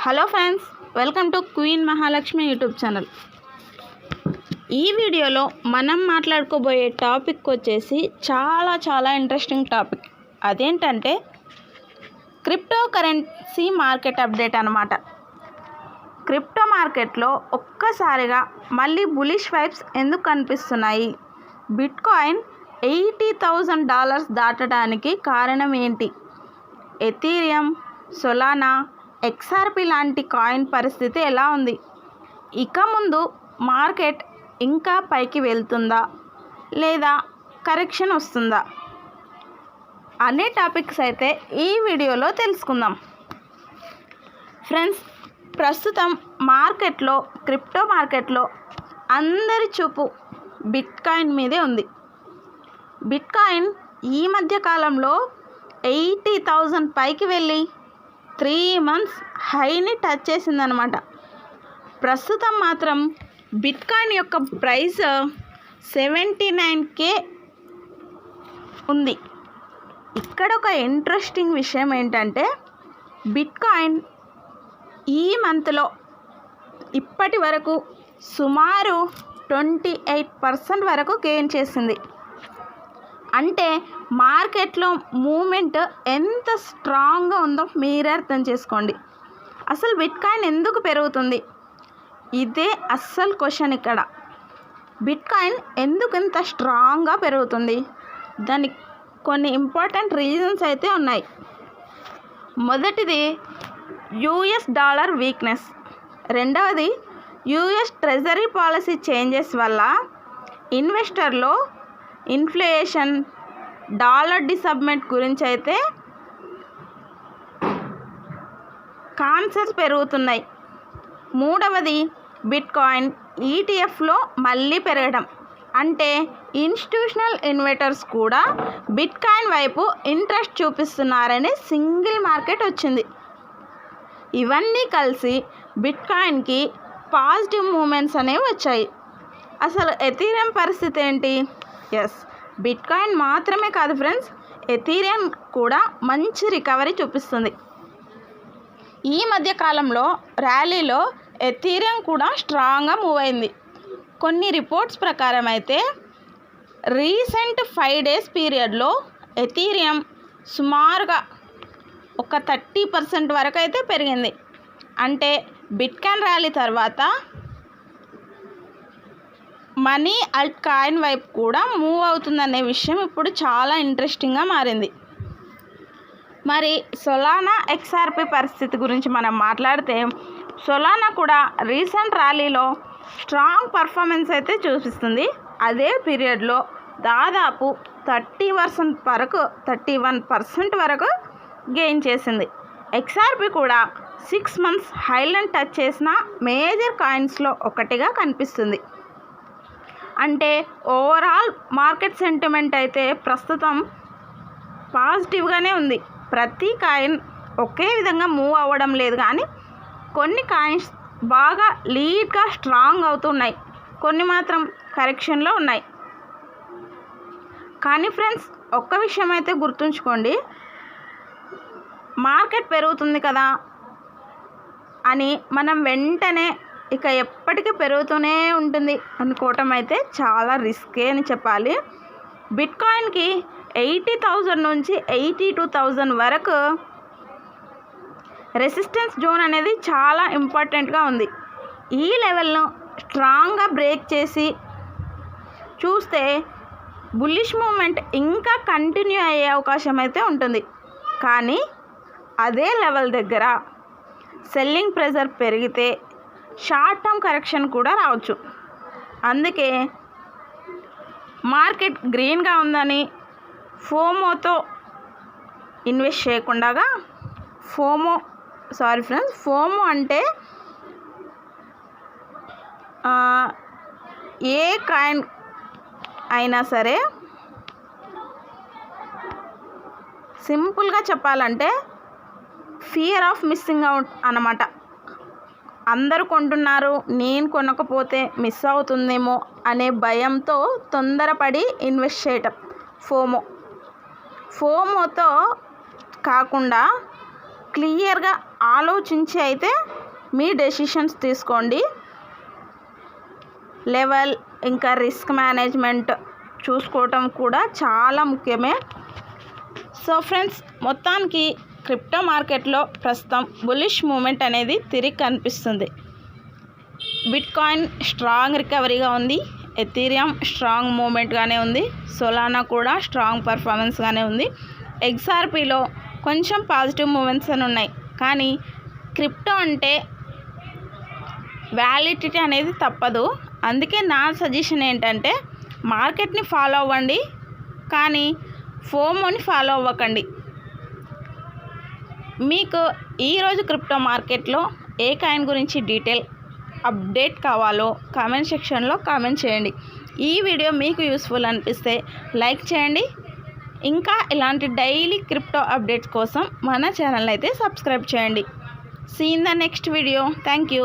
Hello friends, welcome to queen Mahalakshmi YouTube channel. ఈ వీడియోలో మనం మాట్లాడుకోబోయే టాపిక్ వచ్చేసి చాలా ఇంట్రెస్టింగ్ టాపిక్. అదేంటంటే క్రిప్టో కరెన్సీ మార్కెట్ అప్డేట్ అన్నమాట. క్రిప్టో మార్కెట్లో ఒక్కసారిగా మళ్ళీ బులిష్ వైబ్స్ ఎందుకు కనిపిస్తున్నాయి? బిట్కాయిన్ $80,000 దాటడానికి కారణం ఏంటి? ఎథీరియం, సొలానా, XRP లాంటి కాయిన్ పరిస్థితి ఎలా ఉంది? ఇక ముందు మార్కెట్ ఇంకా పైకి వెళ్తుందా లేదా కరెక్షన్ వస్తుందా అనే టాపిక్స్ అయితే ఈ వీడియోలో తెలుసుకుందాం. ఫ్రెండ్స్, ప్రస్తుతం మార్కెట్లో క్రిప్టో మార్కెట్లో అందరి చూపు బిట్కాయిన్ మీదే ఉంది. బిట్కాయిన్ ఈ మధ్య కాలంలో 80,000 పైకి వెళ్ళి 3 months హైని టచ్ చేసిందనమాట. ప్రస్తుతం మాత్రం బిట్కాయిన్ యొక్క ప్రైస్ 79K ఉంది. ఇక్కడ ఒక ఇంట్రెస్టింగ్ విషయం ఏంటంటే బిట్కాయిన్ ఈ మంత్లో ఇప్పటి వరకు సుమారు 28% వరకు గెయిన్ చేసింది. అంటే మార్కెట్లో మూమెంట్ ఎంత స్ట్రాంగ్గా ఉందో మీరే అర్థం చేసుకోండి. అసలు బిట్కాయిన్ ఎందుకు పెరుగుతుంది? ఇదే అస్సలు క్వశ్చన్. ఇక్కడ బిట్కాయిన్ ఎందుకు ఇంత స్ట్రాంగ్గా పెరుగుతుంది? దానికి కొన్ని ఇంపార్టెంట్ రీజన్స్ అయితే ఉన్నాయి. మొదటిది US డాలర్ వీక్నెస్. రెండవది US ట్రెజరీ పాలసీ చేంజెస్ వల్ల ఇన్వెస్టర్లో ఇన్ఫ్లేషన్, డాలర్ డిసబ్మెంట్ గురించి అయితే కాన్సెప్ట్స్ పెరుగుతున్నాయి. మూడవది బిట్కాయిన్ ETFలో మళ్ళీ పెరగడం. అంటే ఇన్స్టిట్యూషనల్ ఇన్వెస్టర్స్ కూడా బిట్కాయిన్ వైపు ఇంట్రెస్ట్ చూపిస్తున్నారనే సింగిల్ మార్కెట్ వచ్చింది. ఇవన్నీ కలిసి బిట్కాయిన్కి పాజిటివ్ మూమెంట్స్ అనేవి వచ్చాయి. అసలు ఎథీరియం పరిస్థితి ఏంటి? బిట్కాయిన్ మాత్రమే కాదు ఫ్రెండ్స్, ఎథీరియం కూడా మంచి రికవరీ చూపిస్తుంది. ఈ మధ్య కాలంలో ర్యాలీలో ఎథీరియం కూడా స్ట్రాంగ్గా మూవ్ అయింది. కొన్ని రిపోర్ట్స్ ప్రకారం అయితే రీసెంట్ 5 days పీరియడ్లో ఎథీరియం సుమారుగా ఒక 30% వరకు అయితే పెరిగింది. అంటే బిట్కాయిన్ ర్యాలీ తర్వాత మనీ అల్ట్ కాయిన్ వైపు కూడా మూవ్ అవుతుందనే విషయం ఇప్పుడు చాలా ఇంట్రెస్టింగ్గా మారింది. మరి సొలానా, XRP పరిస్థితి గురించి మనం మాట్లాడితే సొలానా కూడా రీసెంట్ ర్యాలీలో స్ట్రాంగ్ పర్ఫార్మెన్స్ అయితే చూపిస్తుంది. అదే పీరియడ్లో దాదాపు 31% వరకు గెయిన్ చేసింది. XRP కూడా 6 months హైలను టచ్ చేసిన మేజర్ కాయిన్స్లో ఒకటిగా కనిపిస్తుంది. అంటే ఓవరాల్ మార్కెట్ సెంటిమెంట్ అయితే ప్రస్తుతం పాజిటివ్గానే ఉంది. ప్రతి కాయిన్ ఒకే విధంగా మూవ్ అవ్వడం లేదు, కానీ కొన్ని కాయిన్స్ బాగా లీడ్గా స్ట్రాంగ్ అవుతున్నాయి, కొన్ని మాత్రం కరెక్షన్లో ఉన్నాయి. కానీ ఫ్రెండ్స్, ఒక్క విషయం అయితే గుర్తుంచుకోండి, మార్కెట్ పెరుగుతుంది కదా అని మనం వెంటనే ఇక ఎప్పటికీ పెరుగుతూనే ఉంటుంది అనుకోవటం అయితే చాలా రిస్కే అని చెప్పాలి. బిట్కాయిన్కి 80,000 నుంచి 82,000 వరకు రెసిస్టెన్స్ జోన్ అనేది చాలా ఇంపార్టెంట్గా ఉంది. ఈ లెవెల్ను స్ట్రాంగ్గా బ్రేక్ చేసి చూస్తే బుల్లిష్ మూమెంట్ ఇంకా కంటిన్యూ అయ్యే అవకాశం అయితే ఉంటుంది. కానీ అదే లెవెల్ దగ్గర సెల్లింగ్ ప్రెజర్ పెరిగితే షార్ట్ టర్మ్ కరెక్షన్ కూడా రావచ్చు. అందుకే మార్కెట్ గ్రీన్గా ఉందని ఫోమోతో ఇన్వెస్ట్ చేయకుండా, ఫోమో అంటే ఏ కాయిన్ అయినా సరే సింపుల్గా చెప్పాలంటే ఫియర్ ఆఫ్ మిస్సింగ్ అవుట్ అన్నమాట. అందరూ కొంటున్నారు, నేను కొనకపోతే మిస్ అవుతుందేమో అనే భయంతో తొందరపడి ఇన్వెస్ట్ చేయటం ఫోమోతో కాకుండా క్లియర్గా ఆలోచించి అయితే మీ డెసిషన్స్ తీసుకోండి. లెవెల్ ఇంకా రిస్క్ మేనేజ్మెంట్ చూసుకోవటం కూడా చాలా ముఖ్యమే. సో ఫ్రెండ్స్, మొత్తానికి క్రిప్టో మార్కెట్లో ప్రస్తుతం బులిష్ మూమెంట్ అనేది తిరిగి కనిపిస్తుంది. బిట్కాయిన్ స్ట్రాంగ్ రికవరీగా ఉంది, ఎథీరియం స్ట్రాంగ్ మూమెంట్గానే ఉంది, సోలానా కూడా స్ట్రాంగ్ పర్ఫార్మెన్స్గానే ఉంది. XRPలో కొంచెం పాజిటివ్ మూమెంట్స్ అని ఉన్నాయి. కానీ క్రిప్టో అంటే వ్యాలిడిటీ అనేది తప్పదు. అందుకే నా సజెషన్ ఏంటంటే మార్కెట్ని ఫాలో అవ్వండి, కానీ ఫోమోని ఫాలో అవ్వకండి. మీకు ఈరోజు క్రిప్టో మార్కెట్లో ఏ కాయిన్ గురించి డీటెయిల్ అప్డేట్ కావాలో కామెంట్ సెక్షన్లో కామెంట్ చేయండి. ఈ వీడియో మీకు యూస్ఫుల్ అనిపిస్తే లైక్ చేయండి. ఇంకా ఇలాంటి డైలీ క్రిప్టో అప్డేట్స్ కోసం మన ఛానల్ అయితే సబ్స్క్రైబ్ చేయండి. See in the next video. Thank you.